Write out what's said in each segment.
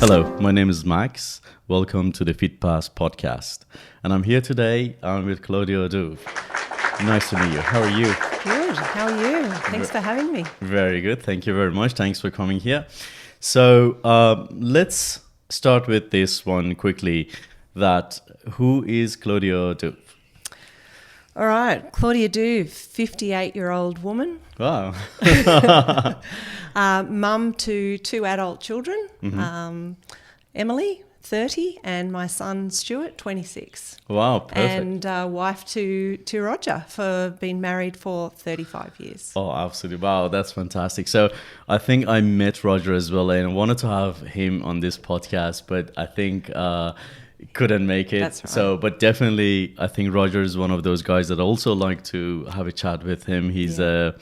Hello, my name is Max. Welcome to the Fitpath podcast. And I'm here today with Claudia Duve. Nice to meet you. How are you? Good. How are you? Thanks for having me. Very good. Thank you very much. Thanks for coming here. So let's start with this one quickly. Who is Claudia Duve? All right. Claudia Duve, 58-year-old woman. Wow. Mum to two adult children. Mm-hmm. Emily, 30, and my son Stuart, 26. Wow, perfect. And wife to Roger, for being married for 35 years. Oh, absolutely. Wow, that's fantastic. So I think I met Roger as well, and I wanted to have him on this podcast, but I think couldn't make it. That's right. So, but definitely, I think Roger is one of those guys that I also like to have a chat with him. He's a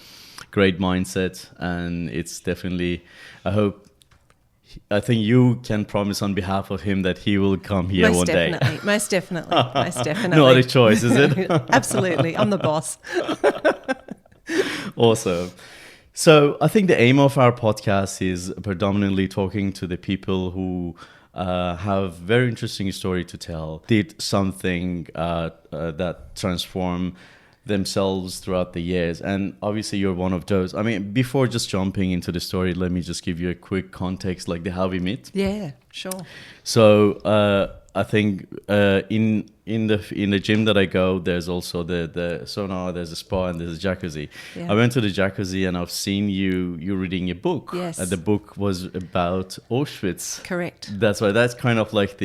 great mindset, and it's definitely, I think you can promise on behalf of him that he will come here one day. Most definitely. No other choice, is it? Absolutely. I'm the boss. Awesome. So I think the aim of our podcast is predominantly talking to the people who have very interesting story to tell, did something that transformed themselves throughout the years, and obviously you're one of those. I mean, before just jumping into the story, let me just give you a quick context, like how we meet. Yeah, sure. So I think in the gym that I go, there's also the sauna, there's a spa, and there's a jacuzzi. Yeah. I went to the jacuzzi and I've seen you reading a book. Yes. And the book was about Auschwitz. Correct. That's why that's kind of like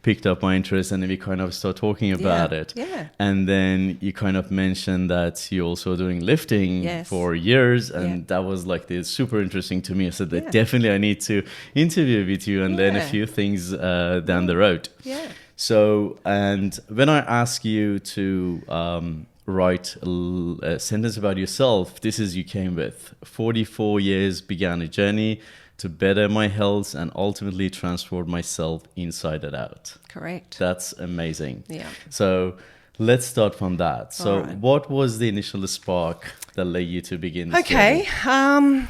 picked up my interest, and then we kind of start talking about it. Yeah. And then you kind of mentioned that you're also doing lifting for years, and that was like super interesting to me. I said that definitely I need to interview with you and learn a few things down the road. Yeah. So, and when I ask you to write a sentence about yourself, this is you came with 44 years began a journey to better my health and ultimately transform myself inside and out. Correct. That's amazing. Yeah. So let's start from that. So right. What was the initial spark that led you to begin this Okay. journey?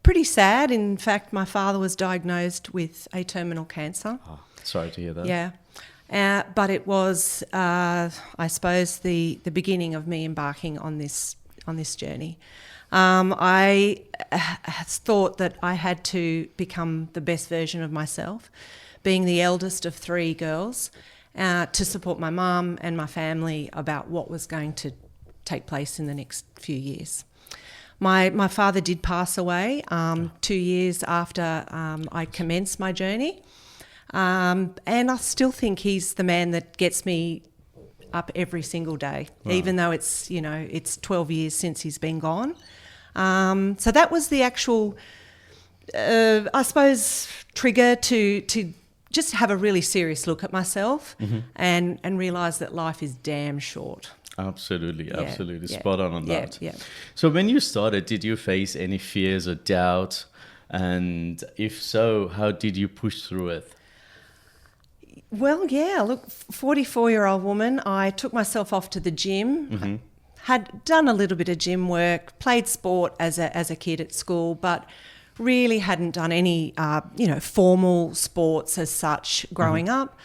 Pretty sad. In fact, my father was diagnosed with a terminal cancer. Oh, sorry to hear that. Yeah. But it was, I suppose, the beginning of me embarking on this journey. I thought that I had to become the best version of myself, being the eldest of three girls, to support my mum and my family about what was going to take place in the next few years. My father did pass away 2 years after I commenced my journey, and I still think he's the man that gets me up every single day, even though it's 12 years since he's been gone. So that was the actual, I suppose, trigger to just have a really serious look at myself and realise that life is damn short. Absolutely. Yeah. Spot on that. Yeah. So when you started, did you face any fears or doubt? And if so, how did you push through it? Well, yeah, look, 44-year-old woman, I took myself off to the gym, had done a little bit of gym work, played sport as a kid at school, but really hadn't done any, formal sports as such growing up.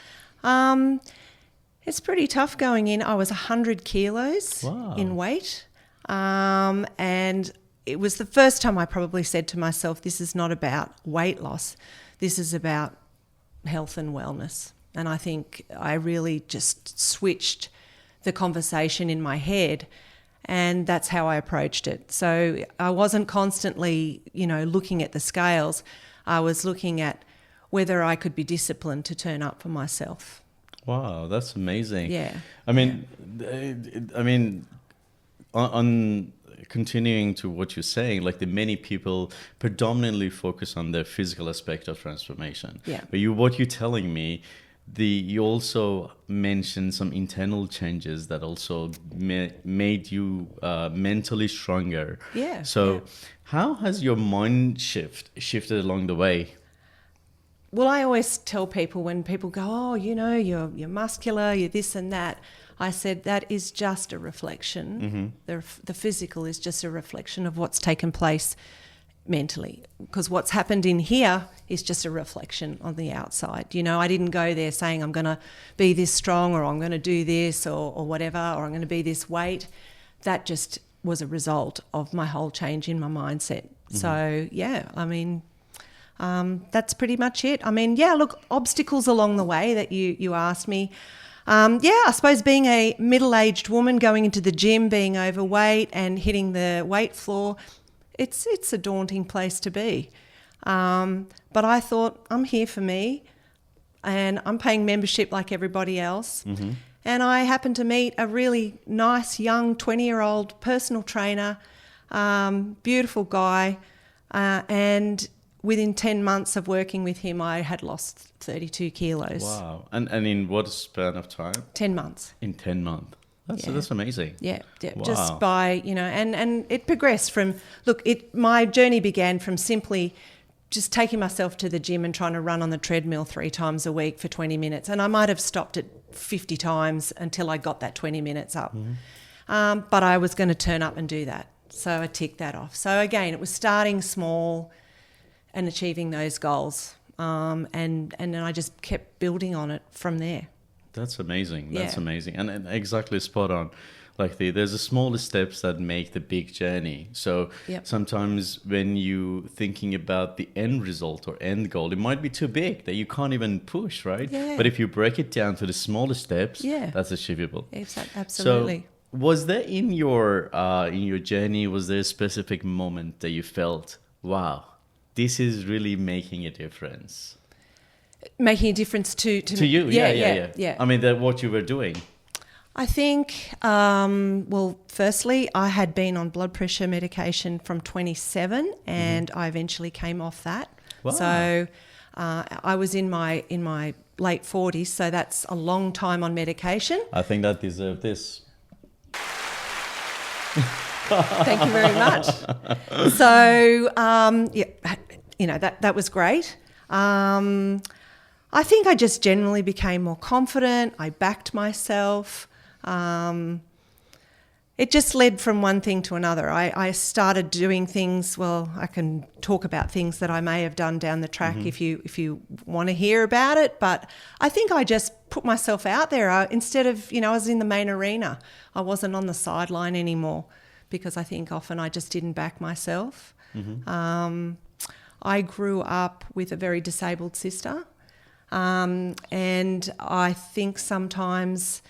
It's pretty tough going in. I was 100 kilos in weight, and it was the first time I probably said to myself, this is not about weight loss, this is about health and wellness. And I think I really just switched the conversation in my head, and that's how I approached it. So I wasn't constantly, looking at the scales. I was looking at whether I could be disciplined to turn up for myself. Wow, that's amazing. Yeah. I mean, on continuing to what you're saying, like the many people predominantly focus on the physical aspect of transformation. Yeah. But what you're telling me, you also mentioned some internal changes that also made you mentally stronger. Yeah. So how has your mind shifted along the way? Well, I always tell people when people go, oh, you're muscular, you're this and that. I said that is just a reflection. The physical is just a reflection of what's taken place mentally, because what's happened in here is just a reflection on the outside. I didn't go there saying I'm going to be this strong, or I'm going to do this, or whatever, or I'm going to be this weight. That just was a result of my whole change in my mindset. So that's pretty much it. Look, obstacles along the way that you asked me. I suppose being a middle-aged woman going into the gym, being overweight and hitting the weight floor, it's a daunting place to be. But I thought, I'm here for me, and I'm paying membership like everybody else. And I happened to meet a really nice young 20-year-old personal trainer, beautiful guy, and within 10 months of working with him, I had lost 32 kilos. Wow. And in what span of time? 10 months. In 10 months. That's amazing. Yeah. Wow. Just by, and it progressed from, my journey began from simply just taking myself to the gym and trying to run on the treadmill 3 times a week for 20 minutes. And I might have stopped it 50 times until I got that 20 minutes up. But I was going to turn up and do that. So I ticked that off. So again, it was starting small and achieving those goals. And then I just kept building on it from there. That's amazing. That's amazing. And exactly spot on. Like there's the smaller steps that make the big journey. So sometimes when you thinking about the end result or end goal, it might be too big that you can't even push, right? Yeah. But if you break it down to the smaller steps, that's achievable. Absolutely. So was there in your journey, was there a specific moment that you felt, wow, this is really making a difference? Making a difference to you? Yeah. I mean, what you were doing. I think, firstly, I had been on blood pressure medication from 27, and I eventually came off that. Wow. So I was in my late 40s, so that's a long time on medication. I think that deserved this. Thank you very much. So, that was great. I think I just generally became more confident. I backed myself. It just led from one thing to another. I started doing things. Well, I can talk about things that I may have done down the track if you want to hear about it. But I think I just put myself out there. Instead of, I was in the main arena. I wasn't on the sideline anymore, because I think often I just didn't back myself. I grew up with a very disabled sister. And I think sometimes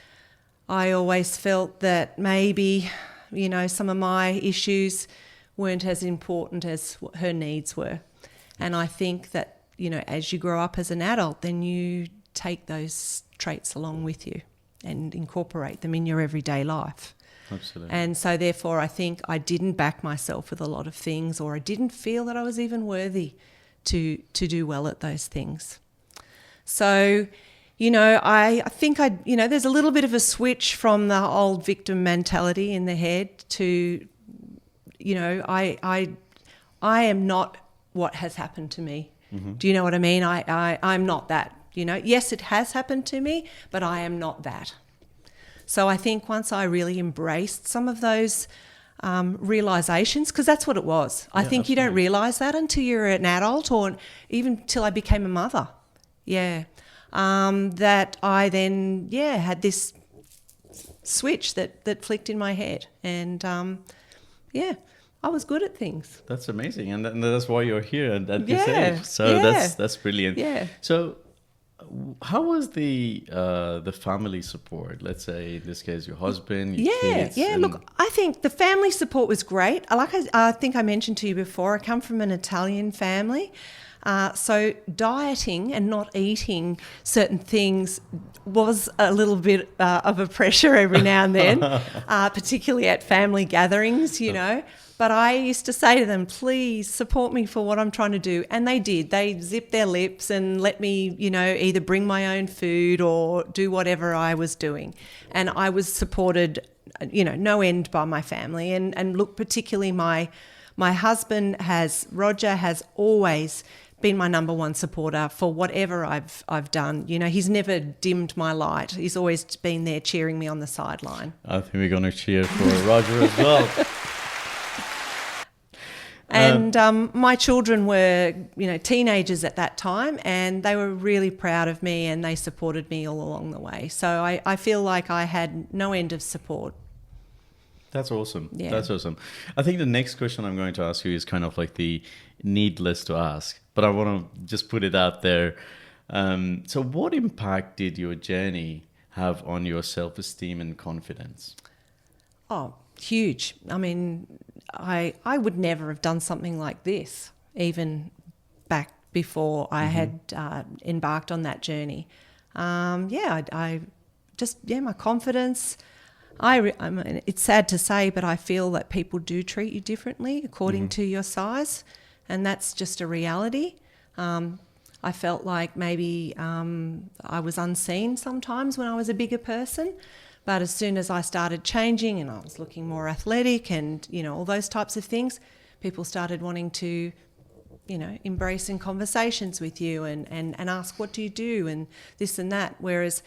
I always felt that maybe, some of my issues weren't as important as what her needs were. And I think that, as you grow up as an adult, then you take those traits along with you and incorporate them in your everyday life. Absolutely. And so therefore I think I didn't back myself with a lot of things, or I didn't feel that I was even worthy to do well at those things. So, I think there's a little bit of a switch from the old victim mentality in the head to, I am not what has happened to me. Do you know what I mean? I'm not that, Yes, it has happened to me, but I am not that. So I think once I really embraced some of those realizations, because that's what it was. I think you don't realize that until you're an adult, or even till I became a mother. That I then, had this switch that flicked in my head. And, I was good at things. That's amazing. And that's why you're here at this age. So that's brilliant. Yeah. So how was the family support? Let's say in this case, your husband, your kids. Yeah. Look, I think the family support was great. I think I mentioned to you before, I come from an Italian family. So dieting and not eating certain things was a little bit of a pressure every now and then, particularly at family gatherings, But I used to say to them, please support me for what I'm trying to do. And they did. They zipped their lips and let me, either bring my own food or do whatever I was doing. And I was supported, no end by my family. And look, particularly my husband Roger has always been my number one supporter for whatever I've done. He's never dimmed my light. He's always been there cheering me on the sideline. I think we're going to cheer for Roger as well. And my children were, teenagers at that time, and they were really proud of me, and they supported me all along the way. So I feel like I had no end of support. That's awesome. Yeah. That's awesome. I think the next question I'm going to ask you is kind of like the needless to ask, but I want to just put it out there. So what impact did your journey have on your self-esteem and confidence? Oh, huge. I mean, I would never have done something like this, even back before I had embarked on that journey. My confidence. I mean, it's sad to say, but I feel that people do treat you differently according to your size, and that's just a reality. I felt like maybe I was unseen sometimes when I was a bigger person, but as soon as I started changing and I was looking more athletic and, all those types of things, people started wanting to, embrace in conversations with you and ask, what do you do, and this and that, whereas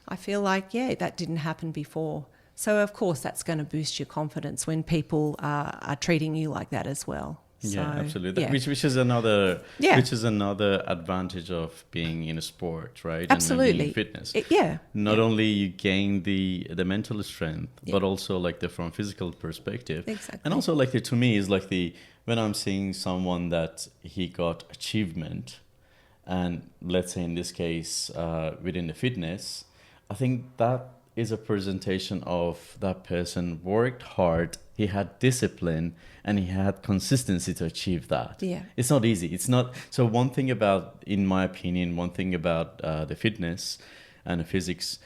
I feel like, that didn't happen before. So, of course, that's going to boost your confidence when people are treating you like that as well. Yeah, So, absolutely. yeah. Which is another advantage of being in a sport, right? Absolutely. And being in fitness. Not only you gain the mental strength, but also like from physical perspective. Exactly. And also like to me is like when I'm seeing someone that he got achievement, and let's say in this case within the fitness, I think that is a presentation of that person worked hard, he had discipline, and he had consistency to achieve that. Yeah. It's not easy. It's not. So one thing about, in my opinion, the fitness and the physics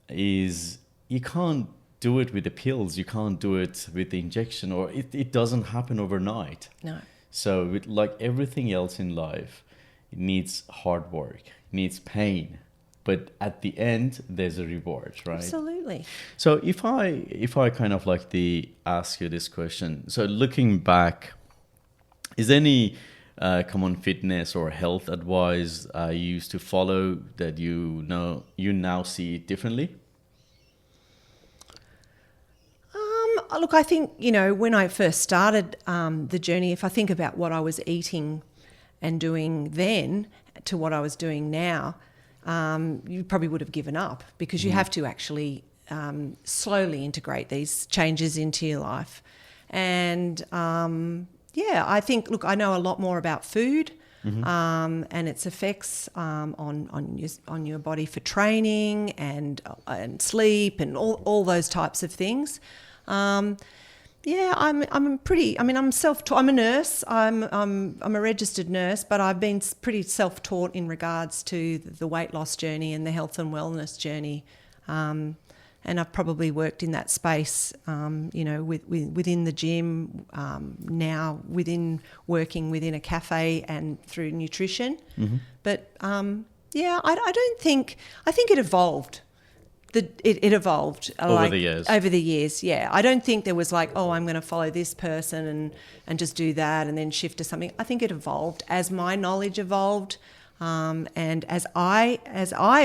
is you can't do it with the pills. You can't do it with the injection, or it doesn't happen overnight. No. So with like everything else in life, it needs hard work, it needs pain. But at the end, there's a reward, right? Absolutely. So if I kind of like ask you this question, so looking back, is there any common fitness or health advice you used to follow that you now see differently? Look, I think, when I first started the journey, if I think about what I was eating and doing then to what I was doing now, you probably would have given up, because you have to actually slowly integrate these changes into your life. And I think, look, I know a lot more about food and its effects on your body for training and sleep and all those types of things. I'm a nurse. I'm a registered nurse, but I've been pretty self-taught in regards to the weight loss journey and the health and wellness journey. And I've probably worked in that space, within the gym, now working within a cafe and through nutrition. But I think it evolved. It evolved over the years. Over the years, yeah. I don't think there was like, I'm going to follow this person and just do that and then shift to something. I think it evolved as my knowledge evolved, and as I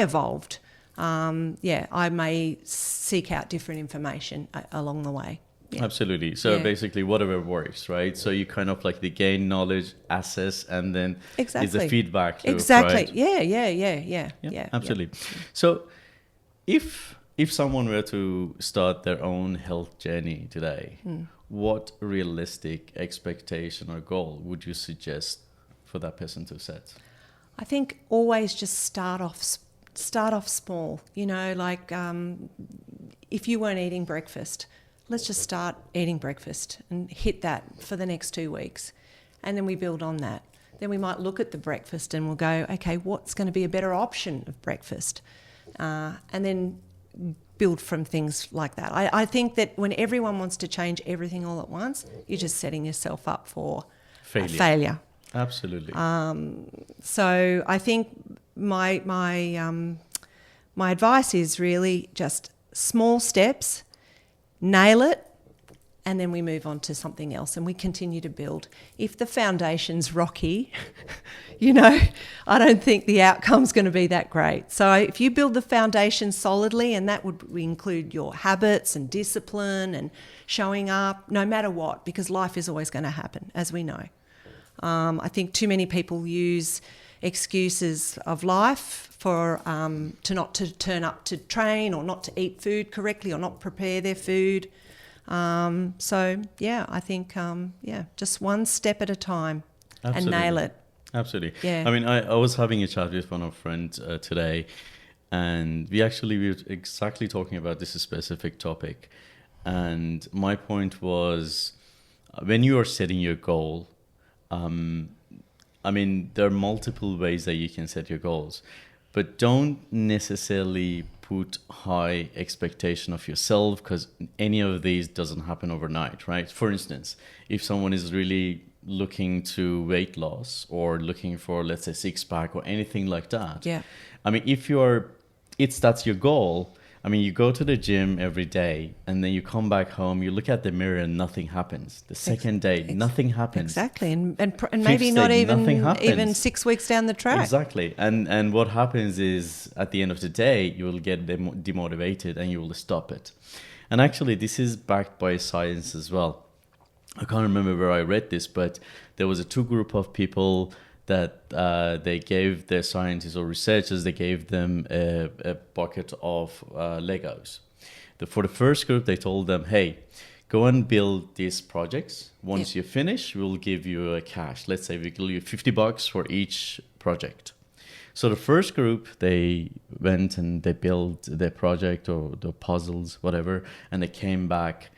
evolved. I may seek out different information along the way. Yeah. Absolutely. So basically, whatever works, right? So you kind of like gain knowledge, assess, and then it's the feedback loop, exactly. Right? Yeah. Absolutely. So if someone were to start their own health journey today, what realistic expectation or goal would you suggest for that person to set? I think always just start off small. If you weren't eating breakfast, let's just start eating breakfast and hit that for the next 2 weeks, and then we build on that. Then we might look at the breakfast and we'll go, okay, what's going to be a better option of breakfast? And then build from things like that. I think that when everyone wants to change everything all at once, you're just setting yourself up for failure. Absolutely. So I think my advice is really just small steps, nail it, and then we move on to something else and we continue to build. If the foundation's rocky, I don't think the outcome's going to be that great. So if you build the foundation solidly, and that would include your habits and discipline and showing up no matter what, because life is always going to happen, as we know. I think too many people use excuses of life for not to turn up to train, or not to eat food correctly, or not prepare their food. I think just one step at a time. Absolutely. And nail it. Absolutely. Yeah. I mean, I was having a chat with one of friends today, and we were exactly talking about this specific topic. And my point was, when you are setting your goal, I mean, there are multiple ways that you can set your goals, but don't necessarily put high expectation of yourself, because any of these doesn't happen overnight, right? For instance, if someone is really looking to weight loss, or looking for, let's say, six pack or anything like that. Yeah. I mean, that's your goal. I mean, you go to the gym every day, and then you come back home, you look at the mirror, and nothing happens. The second day, nothing happens. Exactly. And maybe not day, even 6 weeks down the track. Exactly. And what happens is, at the end of the day, you will get demotivated, and you will stop it. And actually, this is backed by science as well. I can't remember where I read this, but there was a two group of people that they gave their scientists or researchers, they gave them a bucket of Legos. For the first group, they told them, hey, go and build these projects. Once you finish, we'll give you a cash. Let's say we give you $50 for each project. So the first group, they went and they built their project or the puzzles, whatever, and they came back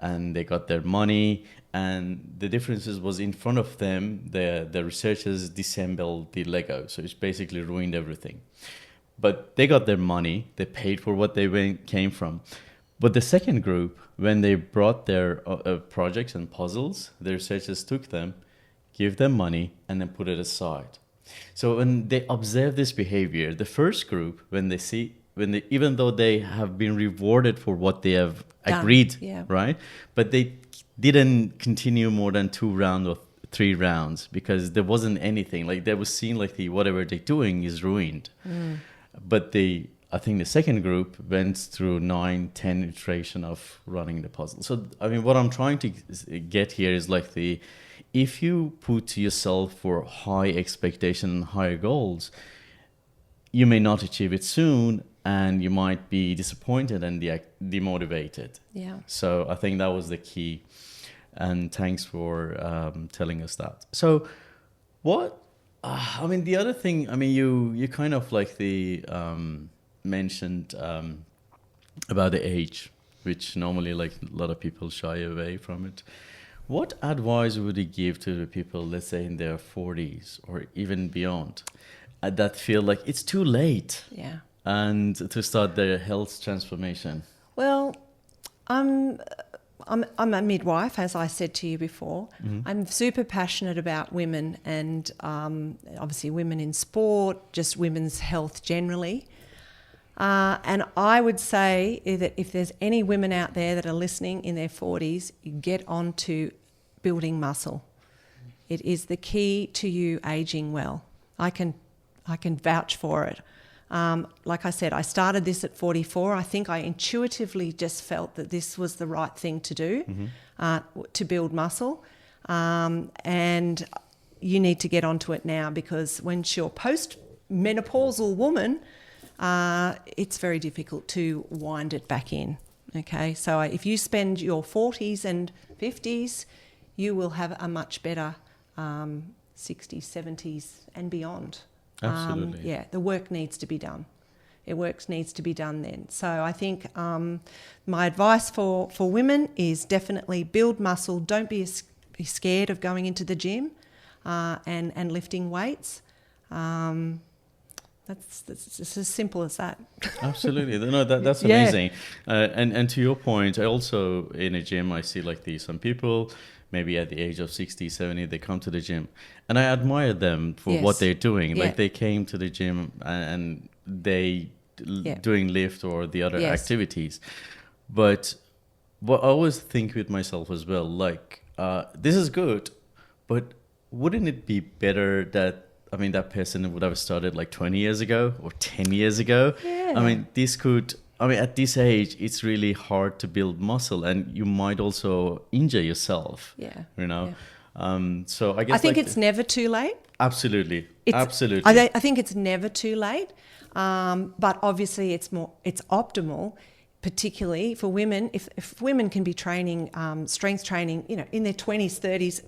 and they got their money. And the differences was, in front of them, the researchers disassembled the Lego. So it's basically ruined everything. But they got their money. They paid for what they came from. But the second group, when they brought their projects and puzzles, the researchers took them, give them money, and then put it aside. So when they observe this behavior, the first group, even though they have been rewarded for what they have agreed, right? But they didn't continue more than 2 rounds or 3 rounds, because there wasn't anything. Like, they was seen like whatever they're doing is ruined. But I think the second group went through 9-10 iteration of running the puzzle. So I mean, what I'm trying to get here is like, if you put yourself for high expectation and higher goals, you may not achieve it soon, and you might be disappointed and demotivated. Yeah. So I think that was the key. And thanks for telling us that. So I mean, the other thing, I mean, you kind of like mentioned about the age, which normally, like, a lot of people shy away from it. What advice would you give to the people, let's say, in their 40s or even beyond, that feel like it's too late? Yeah. And to start their health transformation? Well, I'm a midwife, as I said to you before. Mm-hmm. I'm super passionate about women, and obviously women in sport, just women's health generally. And I would say that if there's any women out there that are listening in their 40s, you get on to building muscle. It is the key to you aging well. I can vouch for it. Like I said, I started this at 44. I think I intuitively just felt that this was the right thing to do, to build muscle. And you need to get onto it now, because when you're post-menopausal woman, it's very difficult to wind it back in. Okay, so if you spend your 40s and 50s, you will have a much better 60s, 70s and beyond. Absolutely. The work needs to be done. Needs to be done then. So I think my advice for women is definitely build muscle. Don't be scared of going into the gym and lifting weights. That's as simple as that. Absolutely. No, that's amazing. And to your point, I also, in a gym, I see like some people, maybe at the age of 60, 70, they come to the gym. And I admire them for what they're doing. Yeah. Like, they came to the gym and they doing lift or the other activities. But what I always think with myself as well, like, this is good, but wouldn't it be better that person would have started like 20 years ago or 10 years ago? Yeah. At this age, it's really hard to build muscle, and you might also injure yourself. Yeah. You know? So I guess I think it's never too late. Absolutely. I think it's never too late, but obviously it's optimal, particularly for women. If women can be training strength training, in their 20s, 30s,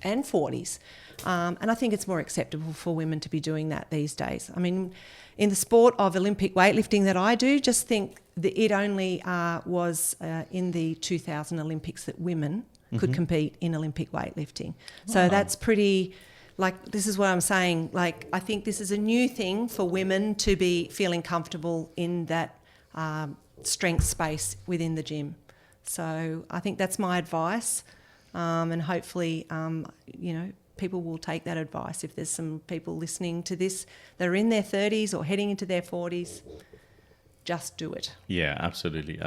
and 40s, and I think it's more acceptable for women to be doing that these days. I mean, in the sport of Olympic weightlifting that I do, just think that it only was in the 2000 Olympics that women could compete in Olympic weightlifting. So that's pretty. This is what I'm saying. I think this is a new thing for women to be feeling comfortable in that strength space within the gym. So I think that's my advice, and hopefully, people will take that advice. If there's some people listening to this that are in their 30s or heading into their 40s, just do it. Yeah, absolutely.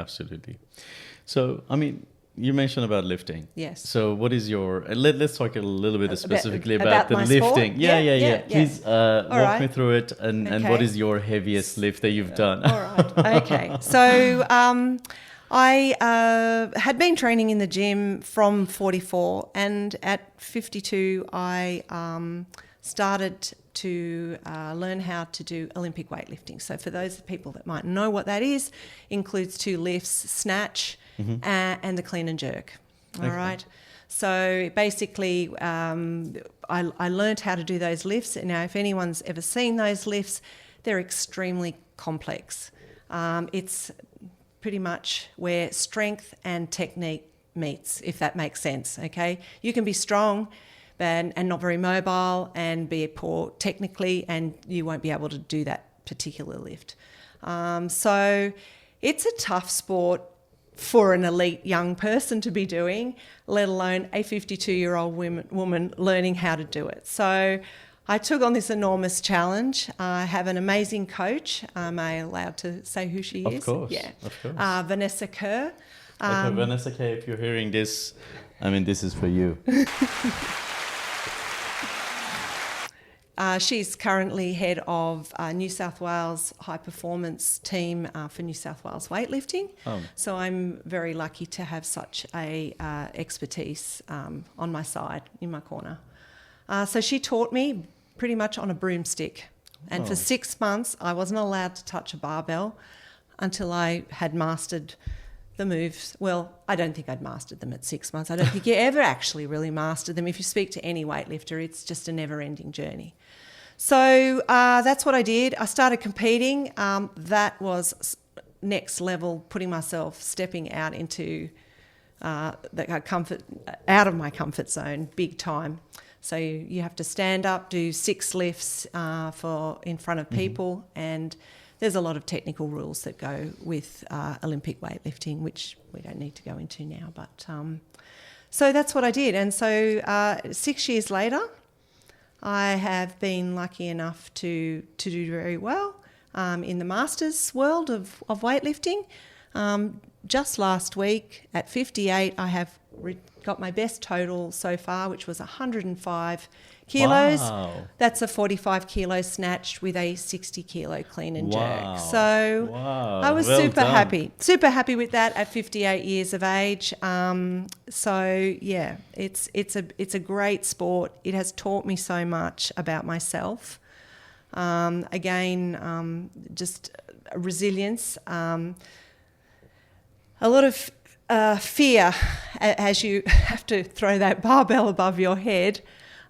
So, I mean, you mentioned about lifting. Yes. So what is your... Let's talk a little bit specifically about the my lifting. Sport? Yeah. Please walk me through it and what is your heaviest lift that you've done? All right. Okay. So I had been training in the gym from 44, and at 52 I started to learn how to do Olympic weightlifting. So for those people that might know what that is, includes 2 lifts, snatch, and the clean and jerk. All right. So basically, I learned how to do those lifts. Now, if anyone's ever seen those lifts, they're extremely complex. It's pretty much where strength and technique meets, if that makes sense. Okay, you can be strong and not very mobile, and be poor technically, and you won't be able to do that particular lift. So it's a tough sport for an elite young person to be doing, let alone a 52-year-old woman learning how to do it. So I took on this enormous challenge. I have an amazing coach. Am I allowed to say who she is? Of course. Yeah. Of course. Vanessa Kerr. Okay, Vanessa Kerr, if you're hearing this, I mean, this is for you. She's currently head of New South Wales high performance team for New South Wales weightlifting. So I'm very lucky to have such a expertise on my side, in my corner. So she taught me pretty much on a broomstick. And for 6 months, I wasn't allowed to touch a barbell until I had mastered the moves. Well, I don't think I'd mastered them at 6 months. I don't think you ever actually really mastered them. If you speak to any weightlifter, it's just a never-ending journey. So that's what I did. I started competing. That was next level, stepping out into the comfort, out of my comfort zone, big time. So you have to stand up, do 6 lifts in front of people, and there's a lot of technical rules that go with Olympic weightlifting, which we don't need to go into now. But so that's what I did. And so 6 years later, I have been lucky enough to do very well in the masters world of weightlifting. Just last week at 58, I have got my best total so far, which was 105 kilos. Wow. That's a 45 kilo snatch with a 60 kilo clean and jerk. So I was super happy with that at 58 years of age. So yeah, it's a great sport. It has taught me so much about myself. Just resilience, a lot of fear as you have to throw that barbell above your head.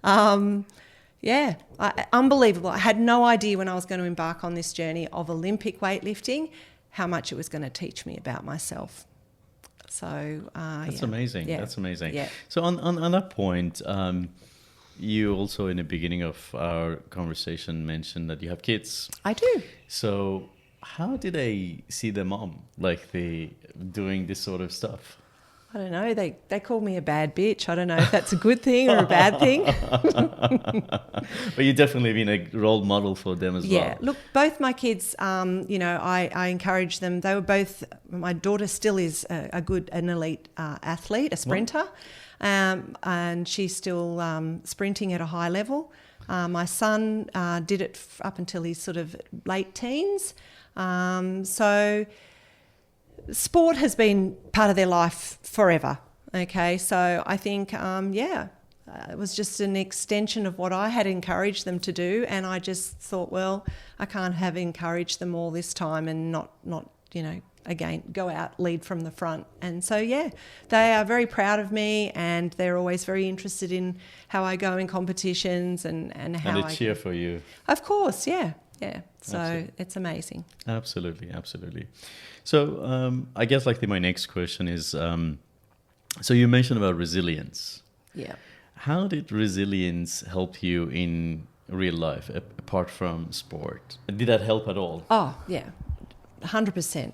Unbelievable. I had no idea when I was going to embark on this journey of Olympic weightlifting how much it was going to teach me about myself. So that's amazing. Yeah. That's amazing. Yeah. So on that point, you also in the beginning of our conversation mentioned that you have kids. I do. So how did they see their mom doing this sort of stuff? I don't know. They call me a bad bitch. I don't know if that's a good thing or a bad thing. But you've definitely been a role model for them as well. Yeah. Look, both my kids, I encourage them. They were both. My daughter still is an elite athlete, a sprinter, and she's still sprinting at a high level. My son did it up until he's sort of late teens. So sport has been part of their life forever. Okay, so I think, it was just an extension of what I had encouraged them to do, and I just thought, well, I can't have encouraged them all this time and not again, go out, lead from the front. And so, yeah, they are very proud of me, and they're always very interested in how I go in competitions and how and they cheer for you. Of course, yeah. So Absolutely. it's amazing. Absolutely. So I guess my next question is, so you mentioned about resilience. Yeah. How did resilience help you in real life, apart from sport? Did that help at all? Oh, yeah, 100%.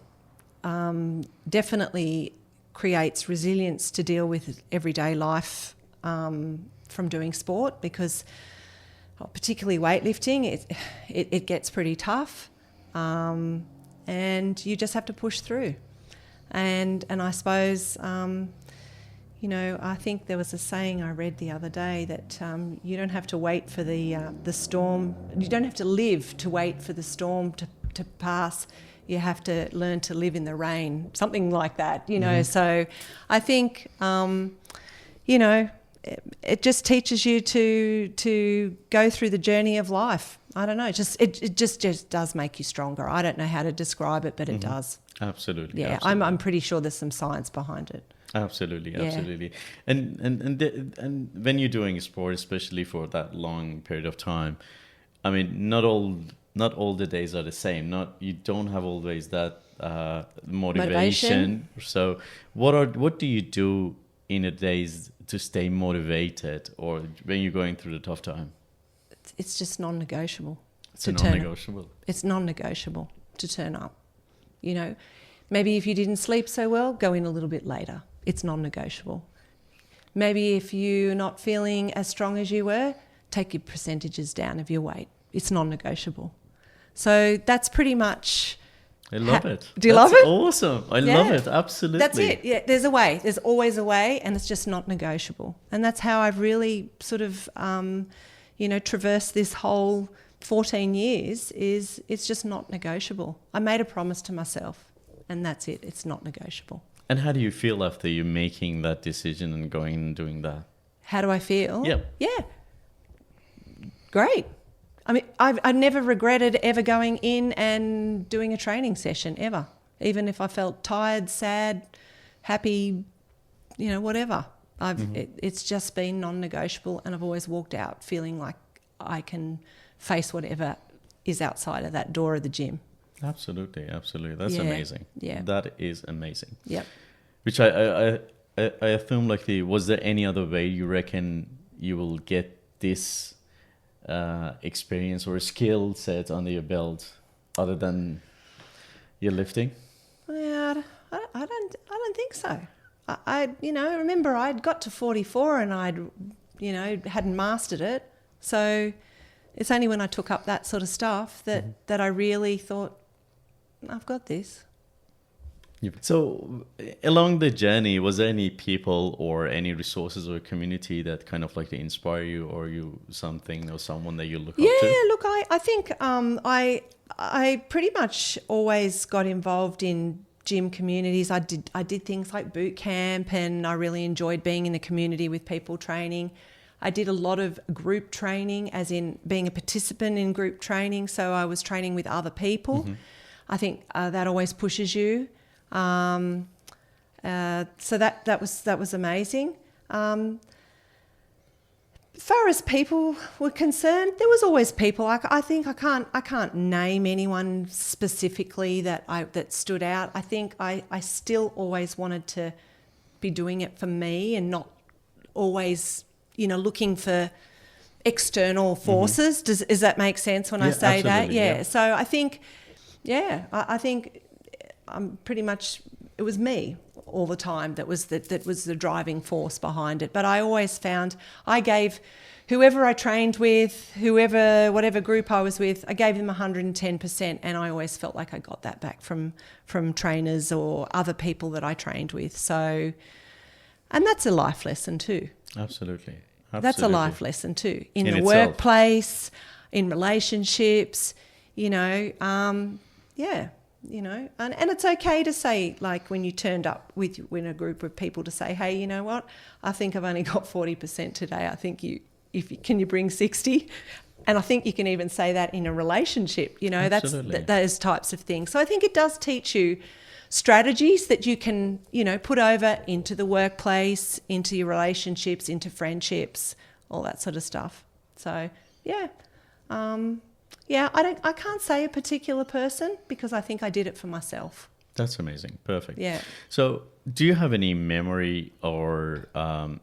Definitely creates resilience to deal with everyday life from doing sport, because particularly weightlifting, it gets pretty tough, and you just have to push through. And I suppose, I think there was a saying I read the other day that you don't have to wait for the storm. You don't have to live to wait for the storm to pass. You have to learn to live in the rain, something like that, Mm-hmm. So I think, it just teaches you to go through the journey of life. I don't know, it just does make you stronger. I don't know how to describe it, but it does. Absolutely. Yeah, absolutely. I'm pretty sure there's some science behind it. Absolutely. Yeah. And when you're doing sport, especially for that long period of time, I mean, not all the days are the same. You don't have always that motivation. So what do you do in the days to stay motivated, or when you're going through the tough time? It's just non-negotiable. It's non-negotiable. It's non-negotiable to turn up. Maybe if you didn't sleep so well, go in a little bit later. It's non-negotiable. Maybe if you're not feeling as strong as you were, take your percentages down of your weight. It's non-negotiable. So that's pretty much... I love it. Do you love it? Awesome. I love it. Absolutely. That's it. Yeah, there's a way. There's always a way, and it's just not negotiable. And that's how I've really sort of, traversed this whole 14 years. It's just not negotiable. I made a promise to myself, and that's it. It's not negotiable. And how do you feel after you making that decision and going and doing that? How do I feel? Yeah. Yeah. Great. I mean, I never regretted ever going in and doing a training session, ever. Even if I felt tired, sad, happy, whatever. It's just been non-negotiable, and I've always walked out feeling like I can face whatever is outside of that door of the gym. Absolutely. That's amazing. Yeah. That is amazing. Yep. Which I assume was there any other way you reckon you will get this experience or skill set under your belt other than your lifting? Yeah, I don't think so. I remember I'd got to 44 and I'd hadn't mastered it. So it's only when I took up that sort of stuff that I really thought, I've got this. So along the journey, was there any people or any resources or community that kind of they inspire you, or you something or someone that you look up to? Yeah, look, I think I pretty much always got involved in gym communities. I did things like boot camp, and I really enjoyed being in a community with people training. I did a lot of group training, as in being a participant in group training. So I was training with other people. I think that always pushes you. So that was amazing. As far as people were concerned, there was always people. I think I can't name anyone specifically that stood out. I think I still always wanted to be doing it for me, and not always looking for external forces. Does that make sense when I say that? Yeah. So I think, I think I'm pretty much, it was me all the time that was the driving force behind it. But I always found I gave whoever I trained with, whatever group I was with, I gave them 110%, and I always felt like I got that back from trainers or other people that I trained with. So, and that's a life lesson too. Absolutely. That's a life lesson too. In the itself. Workplace, in relationships, you know, and it's okay to say, like when you turned up with a group of people, to say, hey, you know what, I think I've only got 40% today. I think can you bring 60? And I think you can even say that in a relationship, you know. Absolutely. That's those types of things. So I think it does teach you strategies that you can, you know, put over into the workplace, into your relationships, into friendships, all that sort of stuff. So yeah, I can't say a particular person, because I think I did it for myself. That's amazing. Perfect. Yeah. So do you have any memory or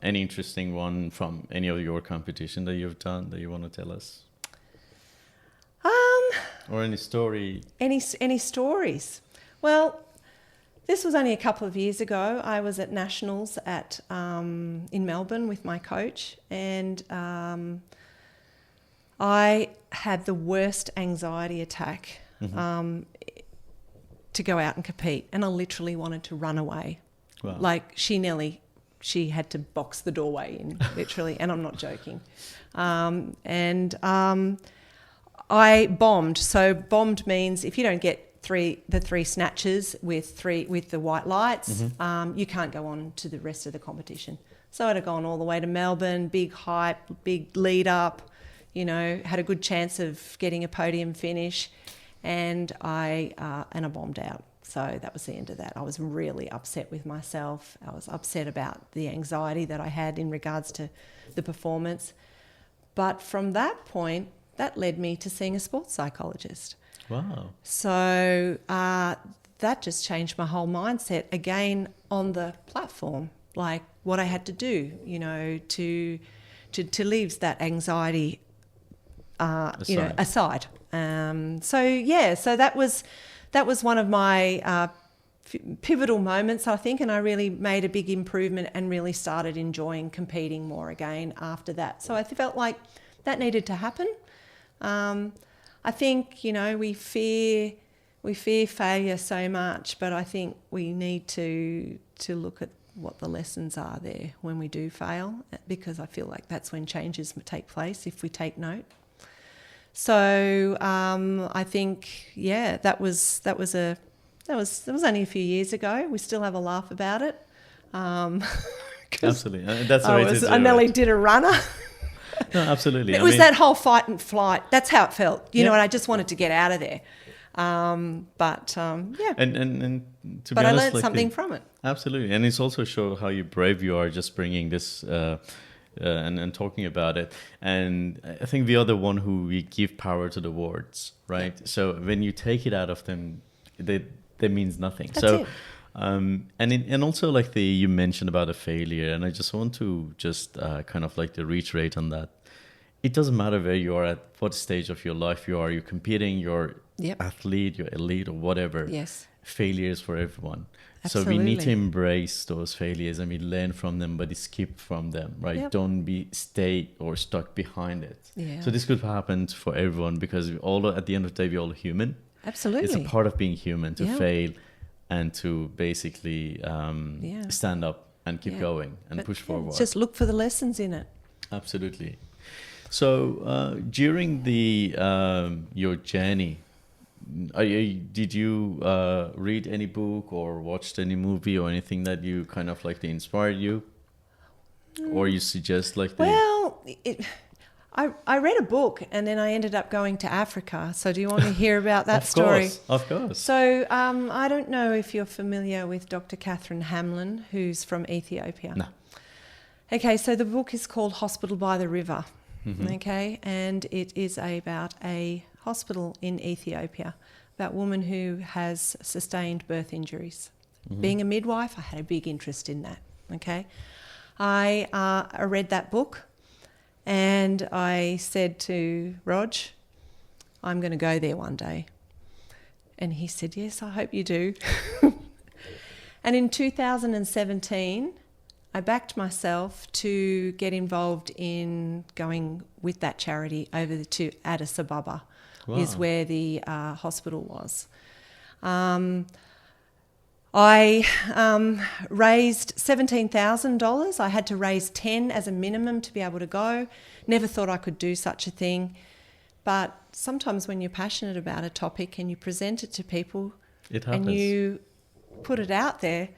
any interesting one from any of your competition that you've done that you want to tell us? Or any story? Any stories? Well, this was only a couple of years ago. I was at Nationals in Melbourne with my coach, and I had the worst anxiety attack to go out and compete, and I literally wanted to run away. Wow. Like she had to box the doorway in, literally, and I'm not joking. I bombed. So bombed means if you don't get the three snatches with the white lights, you can't go on to the rest of the competition. So I'd have gone all the way to Melbourne, big hype, big lead up, you know, had a good chance of getting a podium finish, and I bombed out. So that was the end of that. I was really upset with myself. I was upset about the anxiety that I had in regards to the performance. But from that point, that led me to seeing a sports psychologist. Wow. So that just changed my whole mindset again on the platform, like what I had to do, you know, to leave that anxiety, aside. So that was one of my pivotal moments, I think, and I really made a big improvement and really started enjoying competing more again after that. So I felt like that needed to happen. I think, you know, we fear failure so much, but I think we need to look at what the lessons are there when we do fail, because I feel like that's when changes take place if we take note. So I think, yeah, that was only a few years ago. We still have a laugh about it. Absolutely, that's the way to do it. I nearly did a runner. No, absolutely. It was that whole fight and flight. That's how it felt, you know. And I just wanted to get out of there. Yeah. And to be honest, I learned something from it. Absolutely, and it's also show how brave you are, just bringing this and talking about it. And I think the other one who we give power to the words, right? Yeah. So when you take it out of them, that means nothing. That's it. And also like you mentioned about a failure, and I just want to kind of like to reiterate on that. It doesn't matter where you are, at what stage of your life you are. You're competing, you're athlete, you're elite, or whatever. Yes. Failures for everyone. Absolutely. So we need to embrace those failures, and we learn from them, but skip from them, right? Yep. Don't stay or stuck behind it. Yeah. So this could happen for everyone, because at the end of the day, we're all human. Absolutely. It's a part of being human to fail and to basically stand up and keep going and push forward. Just look for the lessons in it. Absolutely. So during your journey, did you read any book or watched any movie or anything that you kind of like inspired you, or you suggest like? I read a book and then I ended up going to Africa. So do you want to hear about that story? Of course. So I don't know if you're familiar with Dr. Catherine Hamlin, who's from Ethiopia. No. Okay, so the book is called Hospital by the River. Mm-hmm. Okay, and it is about a hospital in Ethiopia, about a woman who has sustained birth injuries. Mm-hmm. Being a midwife, I had a big interest in that. Okay, I read that book. And I said to Rog, I'm going to go there one day. And he said, yes, I hope you do. And in 2017, I backed myself to get involved in going with that charity over to Addis Ababa, is where the hospital was. I raised $17,000. I had to raise 10 as a minimum to be able to go. Never thought I could do such a thing. But sometimes when you're passionate about a topic and you present it to people, It happens. and you put it out there,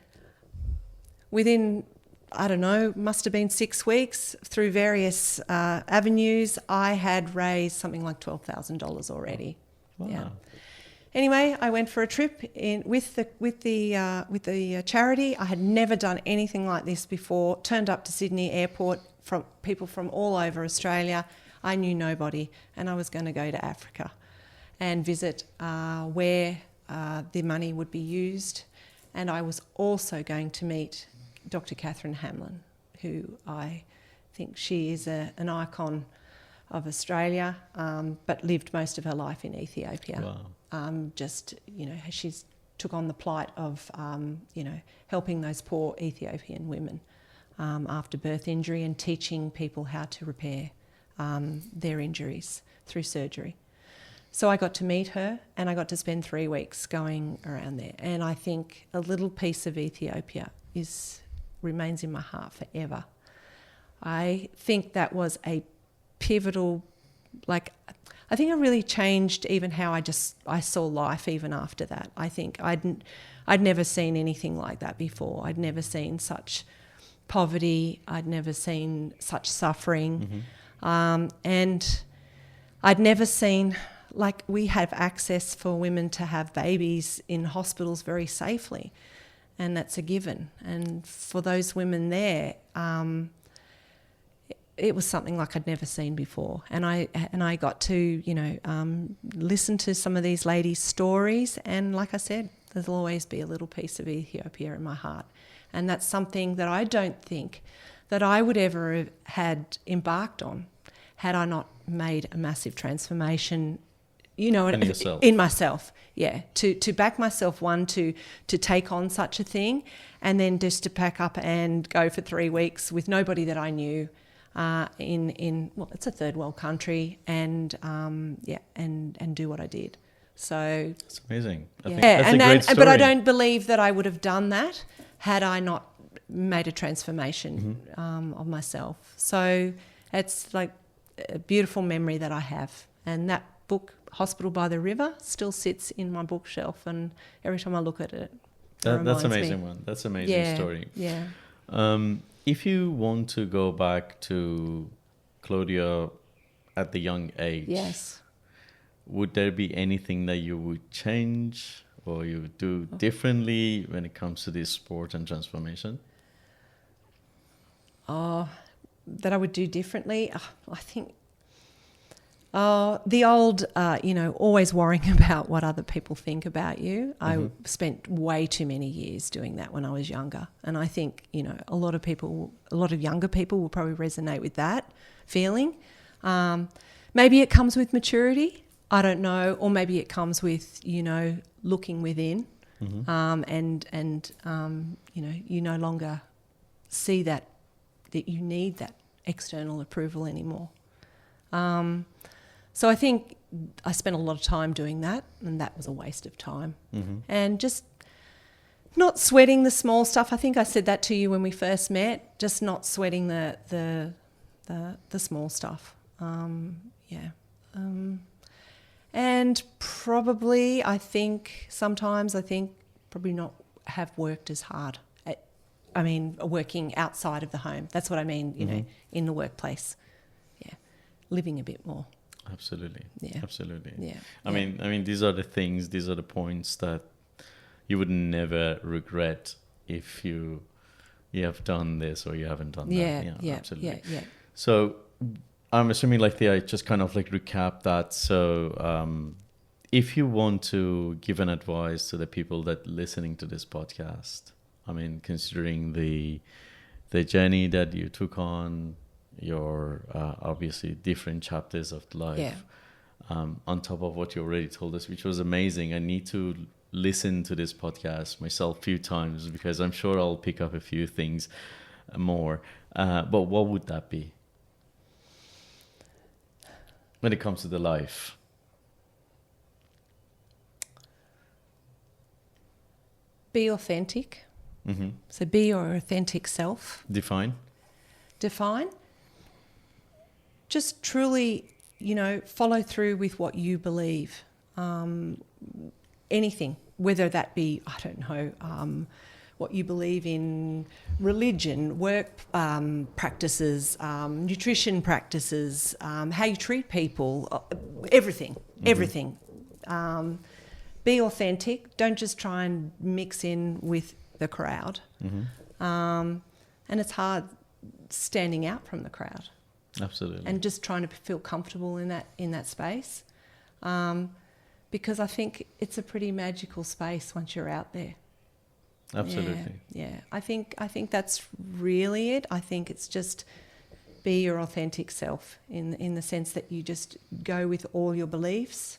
within, I don't know, must have been 6 weeks, through various avenues, I had raised something like $12,000 already. Wow. Yeah. Anyway, I went for a trip with the charity. I had never done anything like this before. Turned up to Sydney Airport from people from all over Australia. I knew nobody, and I was going to go to Africa and visit where the money would be used. And I was also going to meet Dr. Catherine Hamlin, who I think she is an icon of Australia, but lived most of her life in Ethiopia. Wow. She's took on the plight of, helping those poor Ethiopian women after birth injury and teaching people how to repair their injuries through surgery. So I got to meet her, and I got to spend 3 weeks going around there. And I think a little piece of Ethiopia remains in my heart forever. I think that was a pivotal, I think it really changed even how I saw life even after that. I think I'd never seen anything like that before. I'd never seen such poverty. I'd never seen such suffering. And I'd never seen, we have access for women to have babies in hospitals very safely, and that's a given. And for those women there, it was something like I'd never seen before. And I got to, listen to some of these ladies' stories. And like I said, there'll always be a little piece of Ethiopia in my heart. And that's something that I don't think that I would ever have had embarked on had I not made a massive transformation, in myself. Yeah, to back myself, to take on such a thing, and then just to pack up and go for 3 weeks with nobody that I knew, it's a third world country, and do what I did. So it's amazing. I think that's a great story. But I don't believe that I would have done that had I not made a transformation of myself. So it's like a beautiful memory that I have, and that book, Hospital by the River, still sits in my bookshelf, and every time I look at it, that's amazing one. That's an amazing story. Yeah. If you want to go back to Claudia at the young age, yes, would there be anything that you would change or you would do differently when it comes to this sport and transformation? That I would do differently? I think the old, always worrying about what other people think about you. I spent way too many years doing that when I was younger. And I think, a lot of younger people will probably resonate with that feeling. Maybe it comes with maturity. I don't know. Or maybe it comes with, looking within, and you no longer see that you need that external approval anymore. So I think I spent a lot of time doing that, and that was a waste of time. And just not sweating the small stuff. I think I said that to you when we first met. Just not sweating the small stuff. And probably, sometimes I think probably not have worked as hard. Working outside of the home. That's what I mean, in the workplace. Yeah, living a bit more. Absolutely. Yeah. Absolutely. Yeah. I mean, these are the points that you would never regret if you have done this or you haven't done that. Yeah, absolutely. Yeah. So I'm assuming I just kind of recap that. So if you want to give an advice to the people that listening to this podcast, considering the journey that you took on, your obviously different chapters of life, on top of what you already told us, which was amazing. I need to listen to this podcast myself a few times because I'm sure I'll pick up a few things more. But what would that be when it comes to the life? Be authentic. So be your authentic self. Define. Just truly, follow through with what you believe. Anything. whether that be, I don't know, what you believe in, religion, work practices, nutrition practices, how you treat people, everything. Be authentic. Don't just try and mix in with the crowd. And it's hard standing out from the crowd. Absolutely. And just trying to feel comfortable in that space. Because I think it's a pretty magical space once you're out there. Absolutely. Yeah. I think that's really it. I think it's just be your authentic self in the sense that you just go with all your beliefs,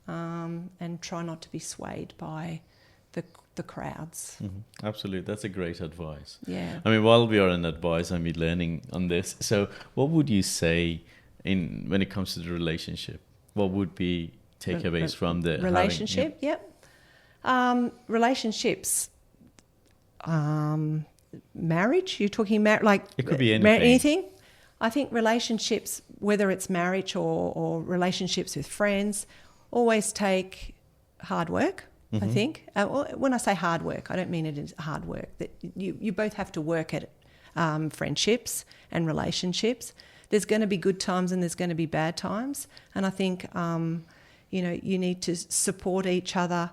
and try not to be swayed by the crowds. Absolutely. That's a great advice. Yeah. I mean, while we are in advice and we're learning on this, so what would you say when it comes to the relationship? What would be takeaways from the relationship? Relationships. Marriage. You're talking like it could be anything. Anything. I think relationships, whether it's marriage or relationships with friends, always take hard work. I think. When I say hard work, I don't mean it as hard work. That you both have to work at friendships and relationships. There's going to be good times and there's going to be bad times, and I think you need to support each other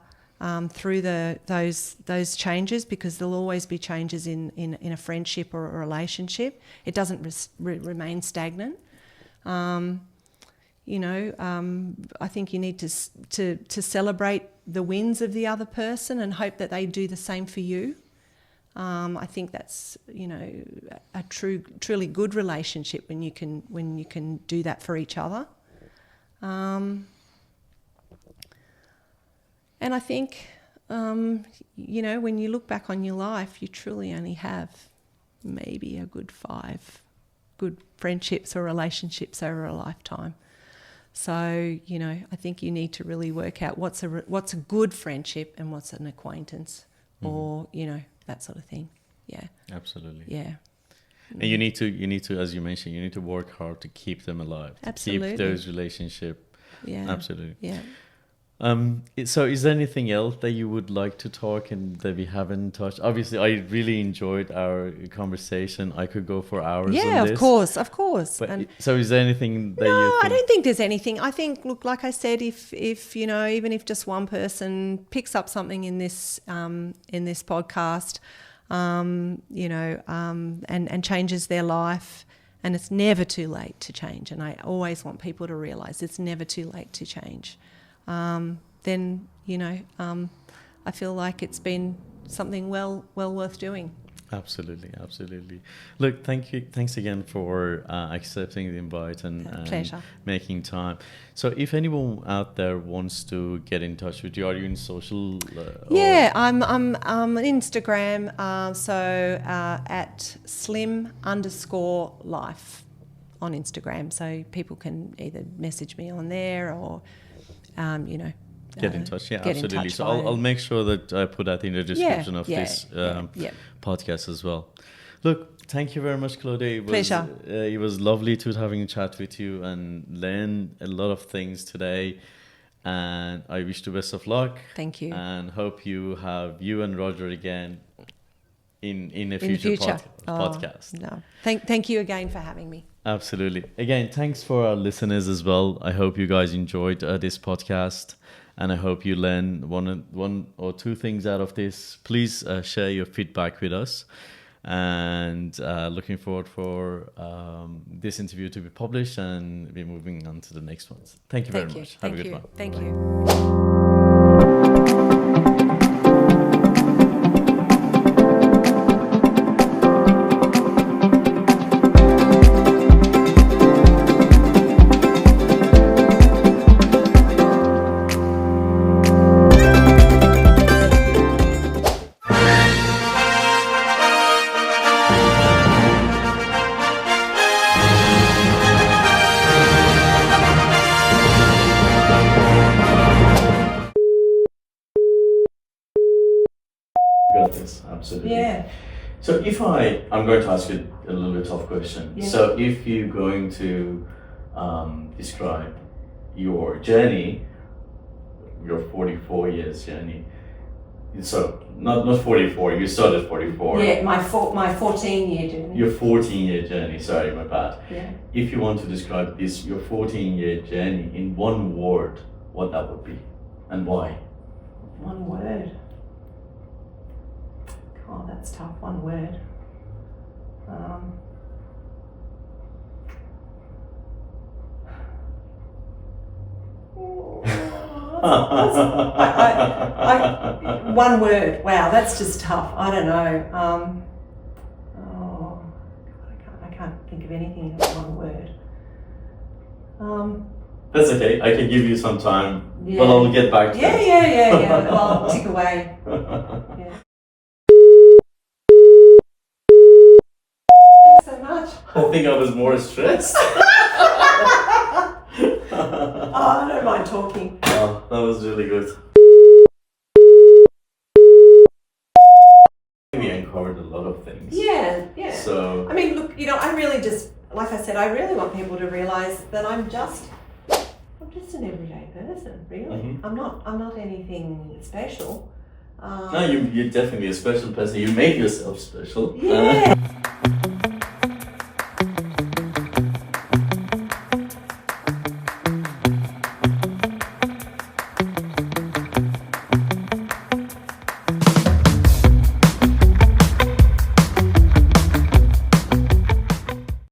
through those changes, because there'll always be changes in a friendship or a relationship. It doesn't remain stagnant. I think you need to celebrate the wins of the other person and hope that they do the same for you. I think that's a truly good relationship when you can do that for each other. And I think when you look back on your life, you truly only have maybe a good 5 good friendships or relationships over a lifetime. So, I think you need to really work out what's a good friendship and what's an acquaintance, or, that sort of thing. Yeah. Absolutely. Yeah. And you need to, as you mentioned, you need to work hard to keep them alive. Absolutely. Keep those relationships. Yeah. Absolutely. Yeah. So is there anything else that you would like to talk and that we haven't touched? Obviously, I really enjoyed our conversation. I could go for hours on this. Yeah, of course. But, so is there anything that you No, think? I don't think there's anything. I think, look, like I said, if even if just one person picks up something in this podcast, and changes their life, and it's never too late to change. And I always want people to realise it's never too late to change. Then I feel like it's been something well worth doing. Absolutely. Look, thanks again for accepting the invite and Pleasure. Making time. So if anyone out there wants to get in touch with you, are you in social? I'm on Instagram, at slim_life on Instagram. So people can either message me on there or get in touch. Yeah, get absolutely. In touch So I'll make sure that I put that in the description of this podcast as well. Look, thank you very much, Claudia. Pleasure. It was lovely to having a chat with you and learn a lot of things today. And I wish the best of luck. Thank you. And hope you and Roger again in a future podcast. No. Thank you again for having me. Absolutely. Again, thanks for our listeners as well. I hope you guys enjoyed this podcast, and I hope you learn one or two things out of this. Please share your feedback with us, and looking forward for this interview to be published, and be moving on to the next ones. Thank you very much. Have a good one. Thank you. Got this, absolutely. Yeah. So I'm going to ask you a little bit tough question. Yeah. So if you're going to describe your journey, your 44 years journey, So not 44. You started 44. Yeah, my 14-year journey. Your 14-year journey. Sorry, my bad. Yeah. If you want to describe your 14-year journey in one word, what that would be, and why? One word. Oh, that's tough. One word. One word. Wow, that's just tough. I don't know. I can't think of anything in one word. That's okay. I can give you some time, Yeah. but I'll get back to it. Yeah. I'll tick away. Yeah. Thanks so much. I think I was more stressed. I don't mind talking. Oh, that was really good. We uncovered a lot of things. Yeah. So I mean, look, I really just, like I said, I really want people to realise that I'm just an everyday person, really. Mm-hmm. I'm not anything special. no, you're definitely a special person. You made yourself special. Yeah.